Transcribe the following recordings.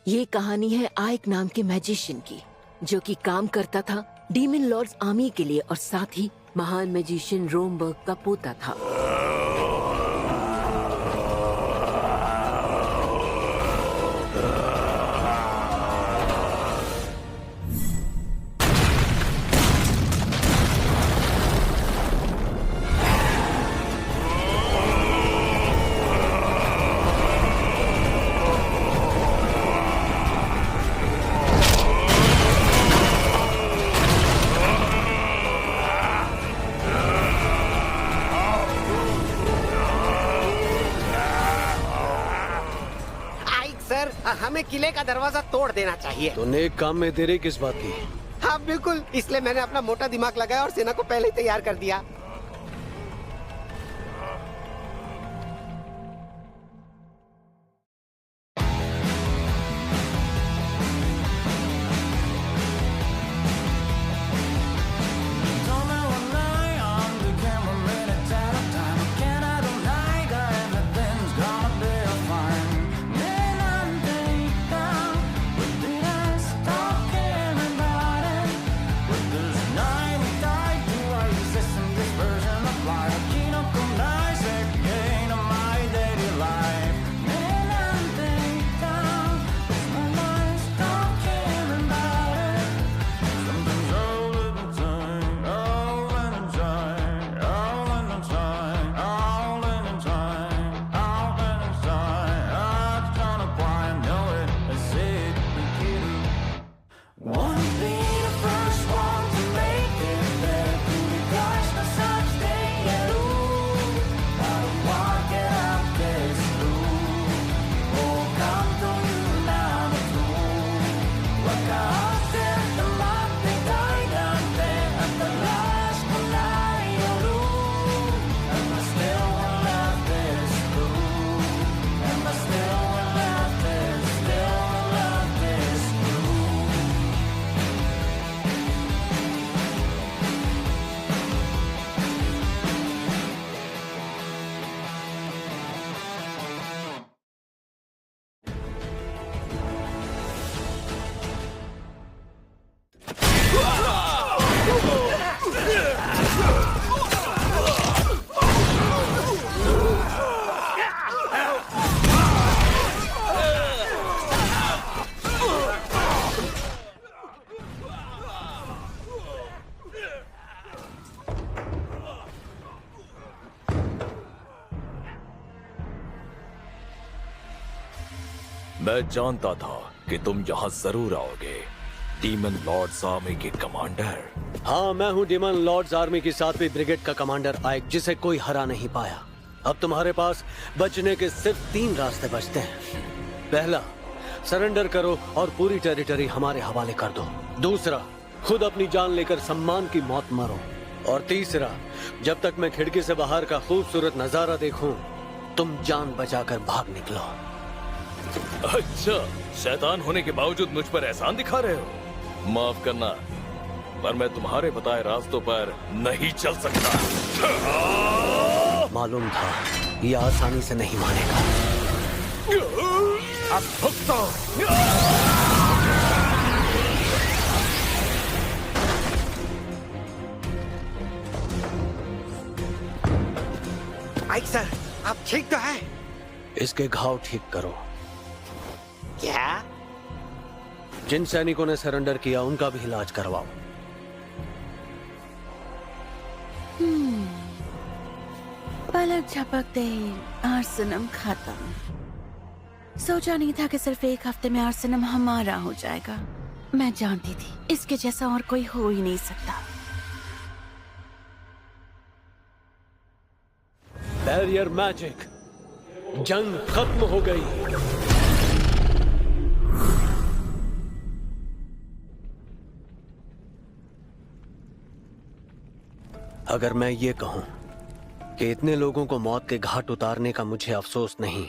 ये कहानी है आइक नाम के मैजिशियन की, जो कि काम करता था डीमन लॉर्ड्स आर्मी के लिए और साथ ही महान मैजिशियन रोमबर्ग का पोता था। हमें किले का दरवाजा तोड़ देना चाहिए। तो नेक काम में देरी किस बात की? हाँ बिल्कुल, इसलिए मैंने अपना मोटा दिमाग लगाया और सेना को पहले ही तैयार कर दिया। मैं जानता था कि तुम यहाँ जरूर आओगे, डीमन लॉर्ड्स आर्मी के कमांडर। हाँ, मैं हूँ डीमन लॉर्ड्स आर्मी की 7वीं ब्रिगेड का कमांडर आइक, जिसे कोई हरा नहीं पाया। अब तुम्हारे पास बचने के सिर्फ 3 रास्ते बचते हैं। पहला, सरेंडर करो और पूरी टेरिटरी हमारे हवाले कर दो। दूसरा, खुद अपनी जान लेकर सम्मान की मौत मरो। और तीसरा, जब तक मैं खिड़की से बाहर का खूबसूरत नजारा देखूं, तुम जान बचाकर भाग निकलो। अच्छा, शैतान होने के बावजूद मुझ पर एहसान दिखा रहे हो। माफ करना, पर मैं तुम्हारे बताए रास्तों पर नहीं चल सकता। मालूम था ये आसानी से नहीं मानेगा। अब भुगतो। आइक सर, आप ठीक तो है? इसके घाव ठीक करो। क्या? जिन सैनिकों ने सरेंडर किया उनका भी इलाज करवाओ। पलक झपकते ही आर्सेनम खत्म। सोचा नहीं था कि सिर्फ 1 हफ्ते में आर्सेनम हमारा हो जाएगा। मैं जानती थी इसके जैसा और कोई हो ही नहीं सकता। बैरियर मैजिक, जंग खत्म हो गई। अगर मैं ये कहूं कि इतने लोगों को मौत के घाट उतारने का मुझे अफसोस नहीं,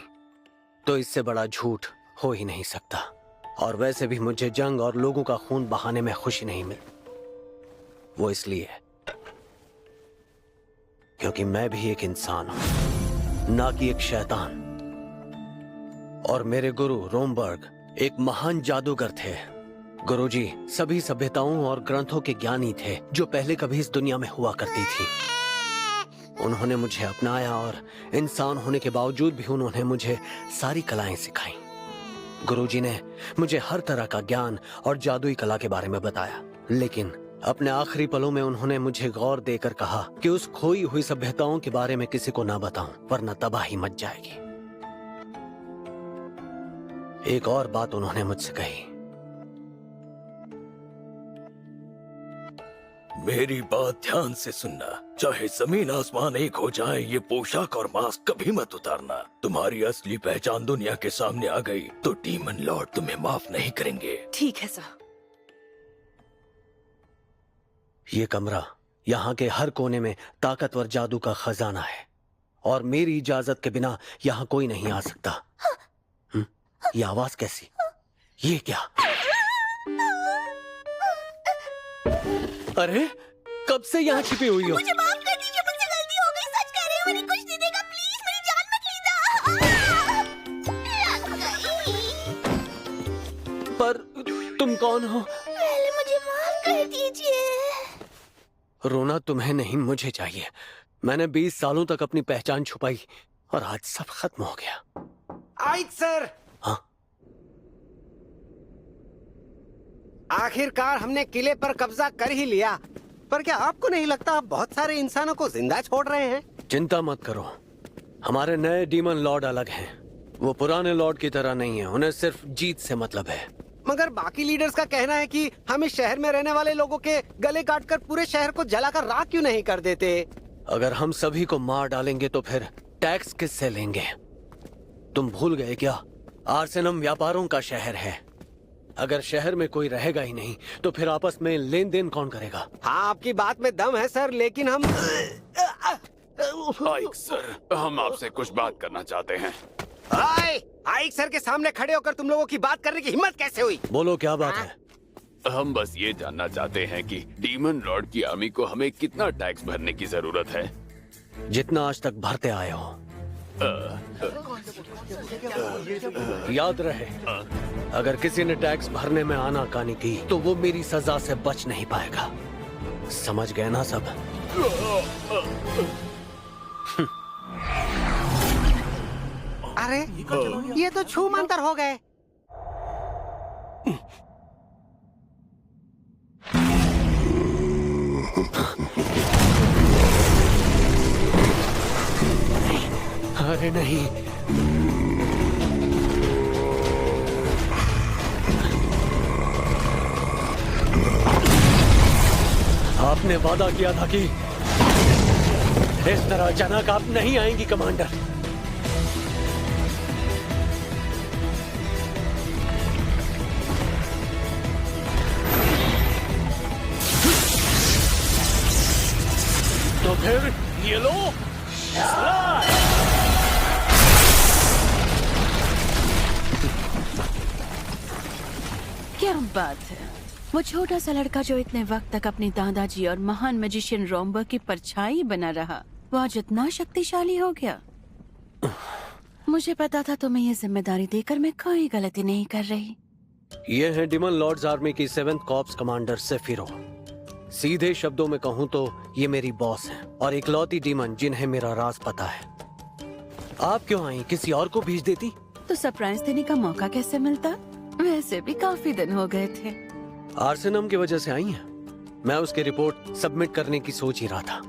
तो इससे बड़ा झूठ हो ही नहीं सकता। और वैसे भी मुझे जंग और लोगों का खून बहाने में खुशी नहीं मिली। वो इसलिए क्योंकि मैं भी एक इंसान हूं, ना कि एक शैतान। और मेरे गुरु रोमबर्ग एक महान जादूगर थे। गुरुजी सभी सभ्यताओं और ग्रंथों के ज्ञानी थे जो पहले कभी इस दुनिया में हुआ करती थी। उन्होंने मुझे अपनाया और इंसान होने के बावजूद भी उन्होंने मुझे सारी कलाएं सिखाई। गुरुजी ने मुझे हर तरह का ज्ञान और जादुई कला के बारे में बताया, लेकिन अपने आखिरी पलों में उन्होंने मुझे गौर देकर कहा कि उस खोई हुई सभ्यताओं के बारे में किसी को ना बताऊं, वरना तबाही मच जाएगी। एक और बात उन्होंने मुझसे कही। मेरी बात ध्यान से सुनना, चाहे जमीन आसमान एक हो जाए, ये पोशाक और मास्क कभी मत उतारना। तुम्हारी असली पहचान दुनिया के सामने आ गई तो डीमन लॉर्ड तुम्हें माफ नहीं करेंगे। ठीक है सर। ये कमरा, यहाँ के हर कोने में ताकतवर जादू का खजाना है और मेरी इजाजत के बिना यहाँ कोई नहीं आ सकता। ये आवाज कैसी? ये क्या? अरे कब से यहाँ छिपी हुई हो? मुझे माफ कर दीजिए, मुझसे गलती हो गई। सच कह रही हूँ, मैंने कुछ नहीं देखा। प्लीज मेरी जान मत लेना। पर तुम कौन हो? पहले मुझे माफ कर दीजिए। रोना तुम्हें नहीं, मुझे चाहिए। मैंने 20 सालों तक अपनी पहचान छुपाई और आज सब खत्म हो गया। आइक सर, हाँ? आखिरकार हमने किले पर कब्जा कर ही लिया। पर क्या आपको नहीं लगता आप बहुत सारे इंसानों को जिंदा छोड़ रहे हैं? चिंता मत करो, हमारे नए डीमन लॉर्ड अलग हैं। वो पुराने लॉर्ड की तरह नहीं है, उन्हें सिर्फ जीत से मतलब है। मगर बाकी लीडर्स का कहना है कि हम इस शहर में रहने वाले लोगों के गले काटकर पूरे शहर को जलाकर राख क्यों नहीं कर देते? अगर हम सभी को मार डालेंगे तो फिर टैक्स किससे लेंगे? तुम भूल गए क्या? आर्सेनम व्यापारों का शहर है। अगर शहर में कोई रहेगा ही नहीं तो फिर आपस में लेन देन कौन करेगा? हाँ, आपकी बात में दम है सर, लेकिन हम आइक सर, हम आपसे कुछ बात करना चाहते हैं। आइक सर के सामने खड़े होकर तुम लोगों की बात करने की हिम्मत कैसे हुई? बोलो क्या बात है? हम बस ये जानना चाहते हैं कि डीमन लॉर्ड की आर्मी को हमें कितना टैक्स भरने की जरूरत है। जितना आज तक भरते आए हो। याद रहे, अगर किसी ने टैक्स भरने में आनाकानी की तो वो मेरी सजा से बच नहीं पाएगा। समझ गए ना सब? अरे ये तो छू मंतर हो गए। अरे नहीं, आपने वादा किया था कि इस तरह अचानक आप नहीं आएंगी कमांडर। तो फिर ये लो, क्या बात है। वो छोटा सा लड़का जो इतने वक्त तक अपने दादाजी और महान मैजिशियन रोमबर्ग की परछाई बना रहा, वो आज इतना शक्तिशाली हो गया। मुझे पता था तुम्हें ये जिम्मेदारी देकर मैं कोई गलती नहीं कर रही। ये है डीमन लॉर्ड्स आर्मी की 7th कॉर्प्स कमांडर सेफिरो। सीधे शब्दों में कहूँ तो ये मेरी बॉस है और इकलौती डीमन जिन्हें मेरा राज पता है। आप क्यों आई? किसी और को भेज देती तो सरप्राइज देने का मौका कैसे मिलता? वैसे भी काफी दिन हो गए थे। आर्सेनम की वजह से आई हैं। मैं उसकी रिपोर्ट सबमिट करने की सोच ही रहा था।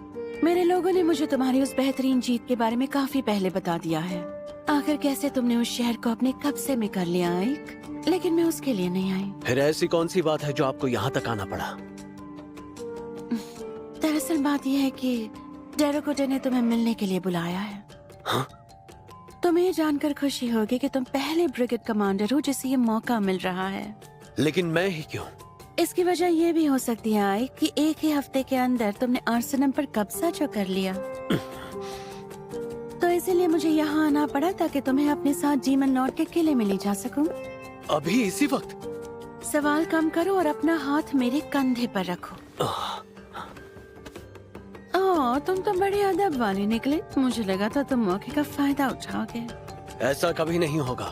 मेरे लोगों ने मुझे तुम्हारी उस बेहतरीन जीत के बारे में काफी पहले बता दिया है। आखिर कैसे तुमने उस शहर को अपने कब्जे में कर लिया आइक, लेकिन मैं उसके लिए नहीं आई। फिर ऐसी कौन सी बात है जो आपको यहाँ तक आना पड़ा? दरअसल बात यह है कि डेरोकोटे ने तुम्हें मिलने के लिए बुलाया है। हाँ? तुम्हें ये जानकर खुशी होगी कि तुम पहले ब्रिगेड कमांडर हो जिसे ये मौका मिल रहा है। लेकिन मैं ही क्यों? इसकी वजह ये भी हो सकती है आई कि एक ही हफ्ते के अंदर तुमने आर्सेनम पर कब्जा जो कर लिया। तो इसीलिए मुझे यहाँ आना पड़ा ताकि तुम्हें अपने साथ डीमन लॉर्ड के किले में ले जा सकूं। अभी इसी वक्त? सवाल कम करो और अपना हाथ मेरे कंधे पर रखो। ओह, तुम तो बड़े अदब वाले निकले। मुझे लगा था तुम मौके का फायदा उठाओगे। ऐसा कभी नहीं होगा।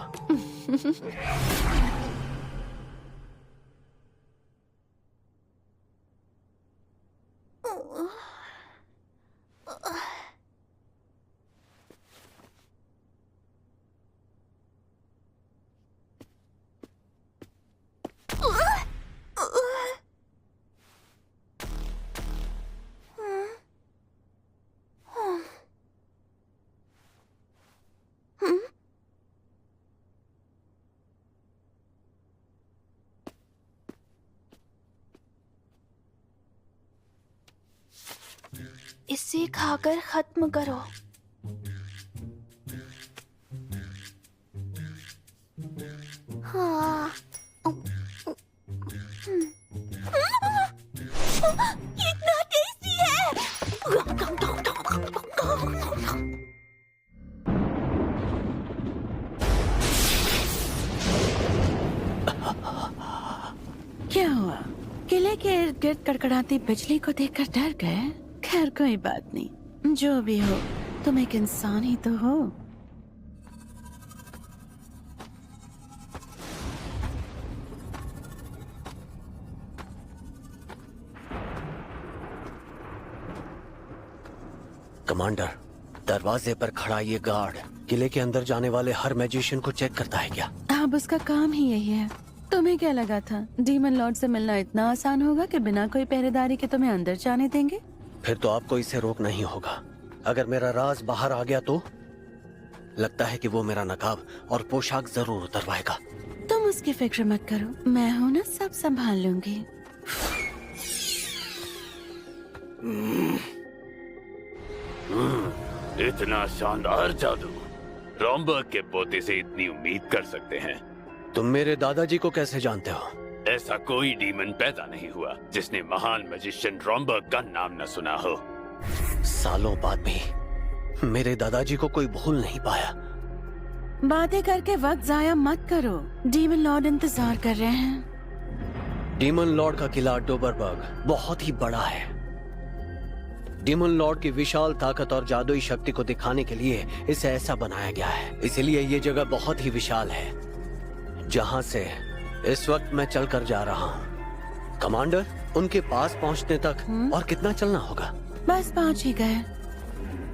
इसे खाकर खत्म करो। हाँ। कितना टेस्टी है। क्या हुआ? किले के इर्द गिर्द कड़कड़ाती बिजली को देखकर डर गए? खैर कोई बात नहीं, जो भी हो तुम एक इंसान ही तो हो। कमांडर, दरवाजे पर खड़ा ये गार्ड किले के अंदर जाने वाले हर मैजिशियन को चेक करता है क्या? अब उसका काम ही यही है। तुम्हें क्या लगा था डीमन लॉर्ड से मिलना इतना आसान होगा कि बिना कोई पहरेदारी के तुम्हें अंदर जाने देंगे? फिर तो आपको इसे रोकना ही होगा। अगर मेरा राज बाहर आ गया तो लगता है कि वो मेरा नकाब और पोशाक जरूर उतरवाएगा। तुम उसकी फिक्र मत करो, मैं हूँ ना, सब संभाल लूंगी। इतना शानदार जादू रॉम्बर्ग के पोते से इतनी उम्मीद कर सकते हैं? तुम मेरे दादाजी को कैसे जानते हो? ऐसा कोई डीमन पैदा नहीं हुआ जिसने महान मैजिशियन रॉम्बर्ग का नाम न सुना हो। सालों बाद भी मेरे दादाजी को कोई भूल नहीं पाया। बातें करके वक्त जाया मत करो, डीमन लॉर्ड इंतजार कर रहे हैं। डीमन लॉर्ड का किला डोबरबर्ग बहुत ही बड़ा है। डीमन लॉर्ड की विशाल ताकत और जादुई शक्ति को दिखाने के लिए इसे ऐसा बनाया गया है। इसलिए ये जगह बहुत ही विशाल है जहाँ से इस वक्त मैं चलकर जा रहा हूँ। कमांडर, उनके पास पहुँचने तक और कितना चलना होगा? बस पहुँच ही गए।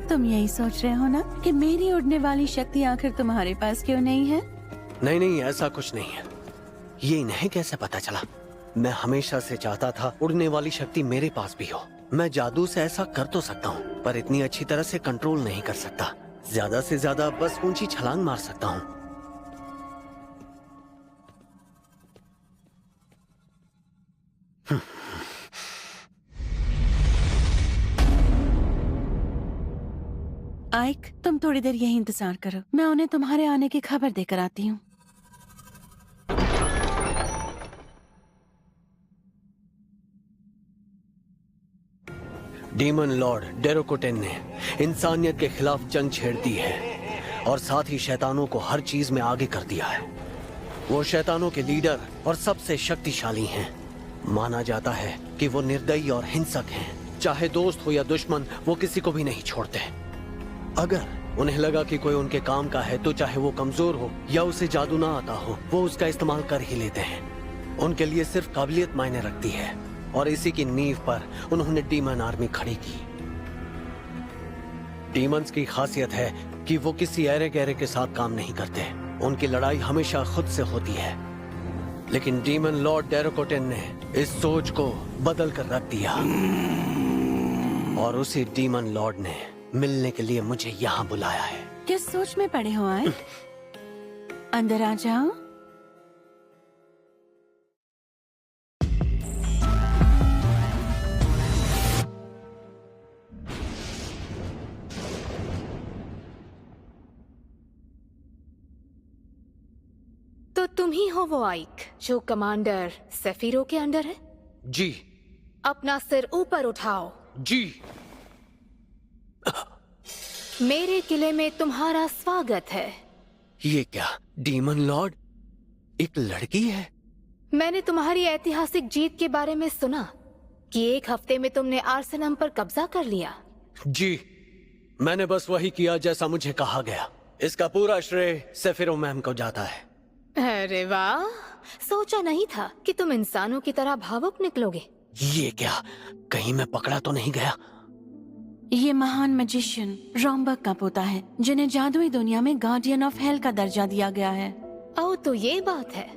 तुम यही सोच रहे हो ना कि मेरी उड़ने वाली शक्ति आखिर तुम्हारे पास क्यों नहीं है? नहीं नहीं, ऐसा कुछ नहीं है। ये इन्हें कैसे पता चला? मैं हमेशा से चाहता था उड़ने वाली शक्ति मेरे पास भी हो। मैं जादू से ऐसा कर तो सकता हूँ, पर इतनी अच्छी तरह से कंट्रोल नहीं कर सकता। ज्यादा से ज्यादा बस ऊंची छलांग मार सकता हूँ। आइक, तुम थोड़ी देर यही इंतजार करो, मैं उन्हें तुम्हारे आने की खबर देकर आती हूँ। डीमन लॉर्ड डेरोकोटेन ने इंसानियत के खिलाफ जंग छेड़ दी है और साथ ही शैतानों को हर चीज में आगे कर दिया है। वो शैतानों के लीडर और सबसे शक्तिशाली हैं। माना जाता है कि वो निर्दयी और हिंसक हैं। चाहे दोस्त हो या दुश्मन, वो किसी को भी नहीं छोड़ते। अगर उन्हें लगा कि कोई उनके काम का है तो चाहे वो कमजोर हो या उसे जादू ना आता हो, वो उसका इस्तेमाल कर ही लेते हैं। उनके लिए सिर्फ काबिलियत मायने रखती है और इसी की नींव पर उन्होंने डीमन आर्मी खड़ी की। डीमंस की खासियत है कि वो किसी ऐरे गहरे के साथ काम नहीं करते। उनकी लड़ाई हमेशा खुद से होती है। लेकिन डीमन लॉर्ड डेरोकोटेन ने इस सोच को बदल कर रख दिया और उसी डीमन लॉर्ड ने मिलने के लिए मुझे यहाँ बुलाया है। किस सोच में पड़े हो आए? अंदर आ जाओ। तो तुम ही हो वो आइक जो कमांडर सेफिरो के अंडर है? जी। अपना सिर ऊपर उठाओ। जी। मेरे किले में तुम्हारा स्वागत है। ये क्या, डीमन लॉर्ड एक लड़की है? मैंने तुम्हारी ऐतिहासिक जीत के बारे में सुना कि एक हफ्ते में तुमने आर्सेनम पर कब्जा कर लिया। जी, मैंने बस वही किया जैसा मुझे कहा गया। इसका पूरा श्रेय सेफिरो मैम को जाता है। अरे वाह, सोचा नहीं था कि तुम इंसानों की तरह भावुक निकलोगे। ये क्या, कहीं मैं पकड़ा तो नहीं गया? ये महान मैजिशियन रॉम्बर्ग का पोता है, जिन्हें जादुई दुनिया में गार्डियन ऑफ हेल का दर्जा दिया गया है। ओह, तो ये बात है।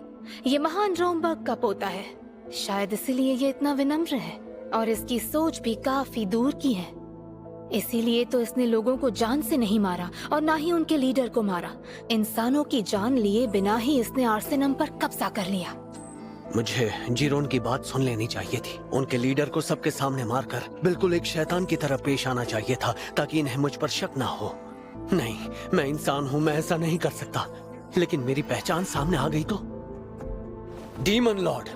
ये महान रॉम्बर्ग का पोता है, शायद इसीलिए ये इतना विनम्र है और इसकी सोच भी काफी दूर की है। इसीलिए तो इसने लोगों को जान से नहीं मारा और ना ही उनके लीडर को मारा। इंसानों की जान लिए बिना ही इसने आर्सेनम पर कब्जा कर लिया। मुझे जीरोन की बात सुन लेनी चाहिए थी। उनके लीडर को सबके सामने मारकर बिल्कुल एक शैतान की तरह पेश आना चाहिए था ताकि इन्हें मुझ पर शक ना हो। नहीं, मैं इंसान हूँ, मैं ऐसा नहीं कर सकता। लेकिन मेरी पहचान सामने आ गई तो। डीमन लॉर्ड,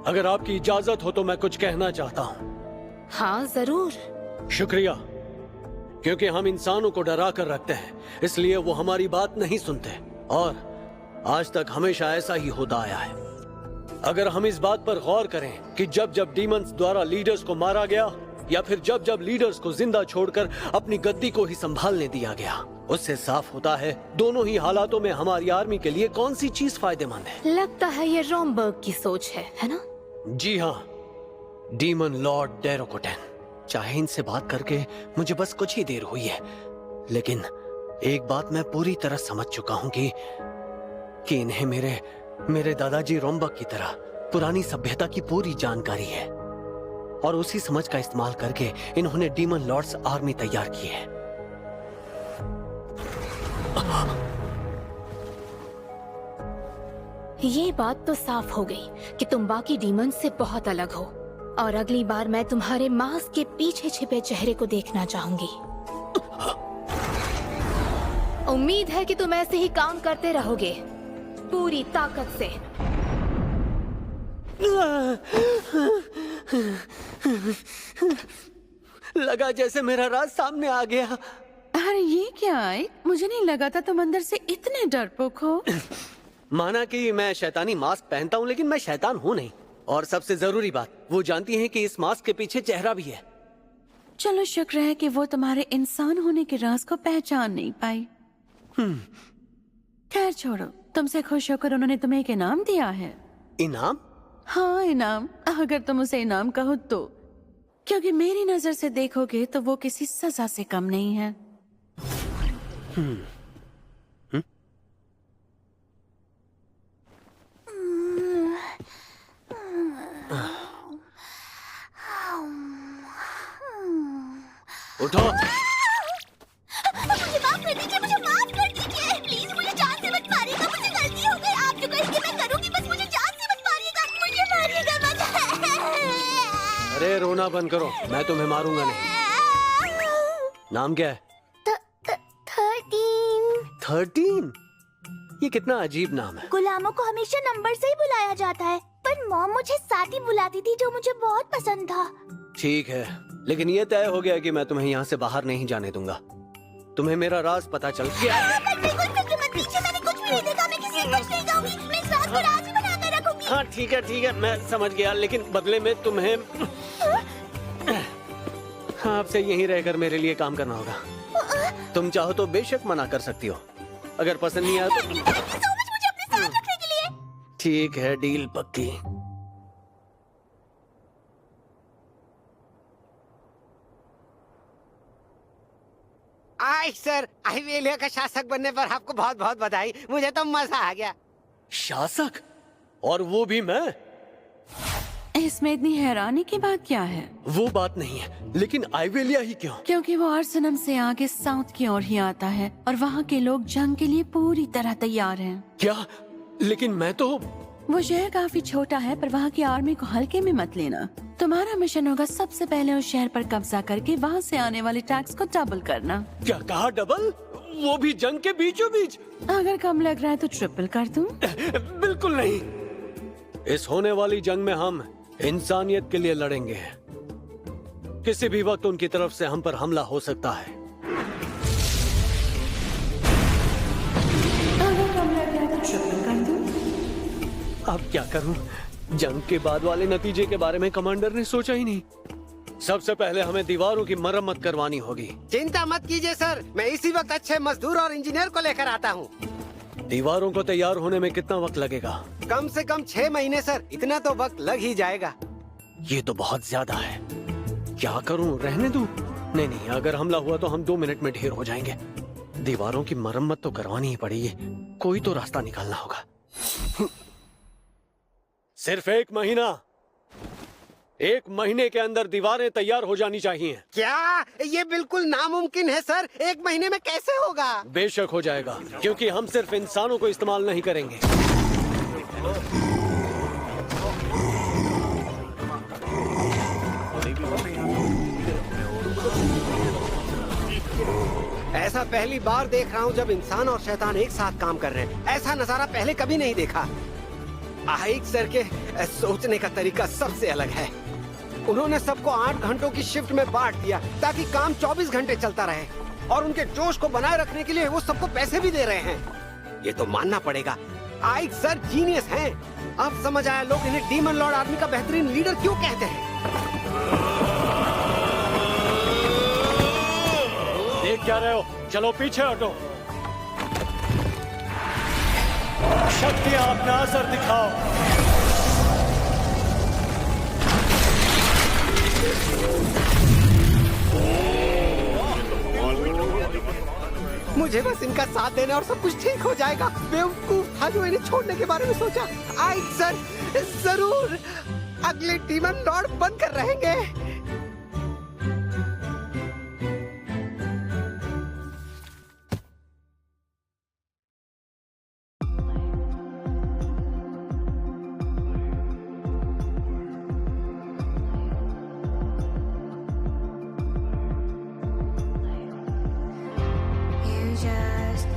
अगर आपकी इजाजत हो तो मैं कुछ कहना चाहता हूँ। हाँ जरूर। शुक्रिया, क्योंकि हम इंसानों को डरा कर रखते हैं, इसलिए वो हमारी बात नहीं सुनते और आज तक हमेशा ऐसा ही होता आया है। अगर हम इस बात पर गौर करें कि जब जब डीमंस द्वारा लीडर्स को मारा गया या फिर जब जब लीडर्स को जिंदा छोड़कर अपनी गद्दी को ही संभालने दिया गया, उससे साफ होता है दोनों ही हालातों में हमारी आर्मी के लिए कौन सी चीज फायदेमंद है। लगता है ये रोमबर्ग की सोच है ना? जी हाँ, डीमन लॉर्ड डेरोकोटेन। चाहे इनसे बात करके मुझे बस कुछ ही देर हुई है, लेकिन एक बात मैं पूरी तरह समझ चुका हूँ कि इन्हें मेरे दादाजी रोमबर्ग की तरह पुरानी सभ्यता की पूरी जानकारी है और उसी समझ का इस्तेमाल करके इन्होंने डीमन लॉर्ड्स आर्मी तैयार की है। ये बात तो साफ हो गई कि तुम बाकी डीमन से बहुत अलग हो और अगली बार मैं तुम्हारे मास्क के पीछे छिपे चेहरे को देखना चाहूंगी। उम्मीद है कि तुम ऐसे ही काम करते रहोगे पूरी ताकत से। लगा जैसे मेरा राज सामने आ गया। अरे ये क्या है? मुझे नहीं लगा था तुम अंदर से इतने डरपोक हो। माना कि मैं शैतानी मास्क पहनता हूँ, लेकिन मैं शैतान हूँ नहीं। और सबसे जरूरी बात, वो जानती हैं कि इस मास्क के पीछे चेहरा भी है। चलो शुक्र है कि वो तुम्हारे इंसान होने के राज को पहचान नहीं पाई। खैर छोड़ो, तुमसे खुश होकर उन्होंने तुम्हें एक इनाम दिया है। इनाम? हाँ इनाम, अगर तुम उसे इनाम कहो तो, क्योंकि मेरी नजर से देखोगे तो वो किसी सजा से कम नहीं है। उठो। मुझे माफ कर दीजिए, मुझे माफ कर दीजिए प्लीज। मुझे जान से मत मारिएगा, मुझसे गलती हो गई। आप जो कहेंगे मैं करूंगी, बस मुझे जान से मत मारिएगा, मुझे मारिएगा मत। अरे रोना बंद करो, मैं तुम्हें मारूंगा नहीं। नाम क्या है? 13? ये कितना अजीब नाम है। गुलामों को हमेशा नंबर से ही बुलाया जाता है, पर मॉम मुझे साथी बुलाती थी जो मुझे बहुत पसंद था। ठीक है, लेकिन ये तय हो गया कि मैं तुम्हें यहाँ से बाहर नहीं जाने दूंगा। तुम्हें मेरा राज पता चल गया। मैंने कुछ भी नहीं देखा, मैं किसी को कुछ नहीं कहूंगी, मैं इस राज को राज ही बना कर रखूंगी। हाँ ठीक है, मैं समझ गया, लेकिन बदले में तुम्हें आपसे यहीं रहकर मेरे लिए काम करना होगा। तुम चाहो तो बेशक मना कर सकती हो, अगर पसंद नहीं आया तो। थैंक यू सो मच मुझे अपने साथ रखने के लिए। ठीक है, डील पक्की। आई सर, आइवेलिया का शासक बनने पर आपको बहुत बहुत बधाई। मुझे तो मजा आ गया। शासक? और वो भी मैं? इसमें इतनी हैरानी की बात क्या है? वो बात नहीं है, लेकिन आइवेलिया ही क्यों? क्योंकि वो आर्सेनम से आगे साउथ की ओर ही आता है और वहाँ के लोग जंग के लिए पूरी तरह तैयार हैं। क्या? लेकिन मैं तो। वो शहर काफी छोटा है, पर वहाँ की आर्मी को हल्के में मत लेना। तुम्हारा मिशन होगा सबसे पहले उस शहर पर कब्जा करके वहाँ से आने वाले टैक्स को डबल करना। क्या कहा? डबल? वो भी जंग के बीचों बीच? अगर कम लग रहा है तो ट्रिपल कर दूं? बिल्कुल नहीं। इस होने वाली जंग में हम इंसानियत के लिए लड़ेंगे। किसी भी वक्त उनकी तरफ से हम पर हमला हो सकता है। अगर कम लग रहा है तो ट्रिपल कर दूं? अब क्या करूं? जंग के बाद वाले नतीजे के बारे में कमांडर ने सोचा ही नहीं। सबसे पहले हमें दीवारों की मरम्मत करवानी होगी। चिंता मत कीजिए सर, मैं इसी वक्त अच्छे मजदूर और इंजीनियर को लेकर आता हूँ। दीवारों को तैयार होने में कितना वक्त लगेगा? कम से कम 6 महीने सर, इतना तो वक्त लग ही जाएगा। ये तो बहुत ज्यादा है। क्या करूं? रहने दूं? नहीं, अगर हमला हुआ तो हम 2 मिनट में ढेर हो जाएंगे। दीवारों की मरम्मत तो करवानी ही पड़ेगी, कोई तो रास्ता निकालना होगा। सिर्फ 1 महीना। 1 महीने के अंदर दीवारें तैयार हो जानी चाहिए। क्या? ये बिल्कुल नामुमकिन है सर, 1 महीने में कैसे होगा? बेशक हो जाएगा, क्योंकि हम सिर्फ इंसानों को इस्तेमाल नहीं करेंगे। ऐसा पहली बार देख रहा हूँ जब इंसान और शैतान एक साथ काम कर रहे हैं। ऐसा नजारा पहले कभी नहीं देखा। आइक सर के सोचने का तरीका सबसे अलग है। उन्होंने सबको 8 घंटों की शिफ्ट में बांट दिया ताकि काम 24 घंटे चलता रहे, और उनके जोश को बनाए रखने के लिए वो सबको पैसे भी दे रहे हैं। ये तो मानना पड़ेगा, आइक सर जीनियस हैं। अब समझ आया लोग इन्हें डीमन लॉर्ड आर्मी का बेहतरीन लीडर क्यों कहते हैं। देख क्या रहे हो? चलो पीछे हटो। शक्तियां अपना असर दिखाओ। मुझे बस इनका साथ देना और सब कुछ ठीक हो जाएगा। बेवकूफ था जो इन्हें छोड़ने के बारे में सोचा। आइक सर जरूर अगले डीमन लॉर्ड बनकर रहेंगे। You just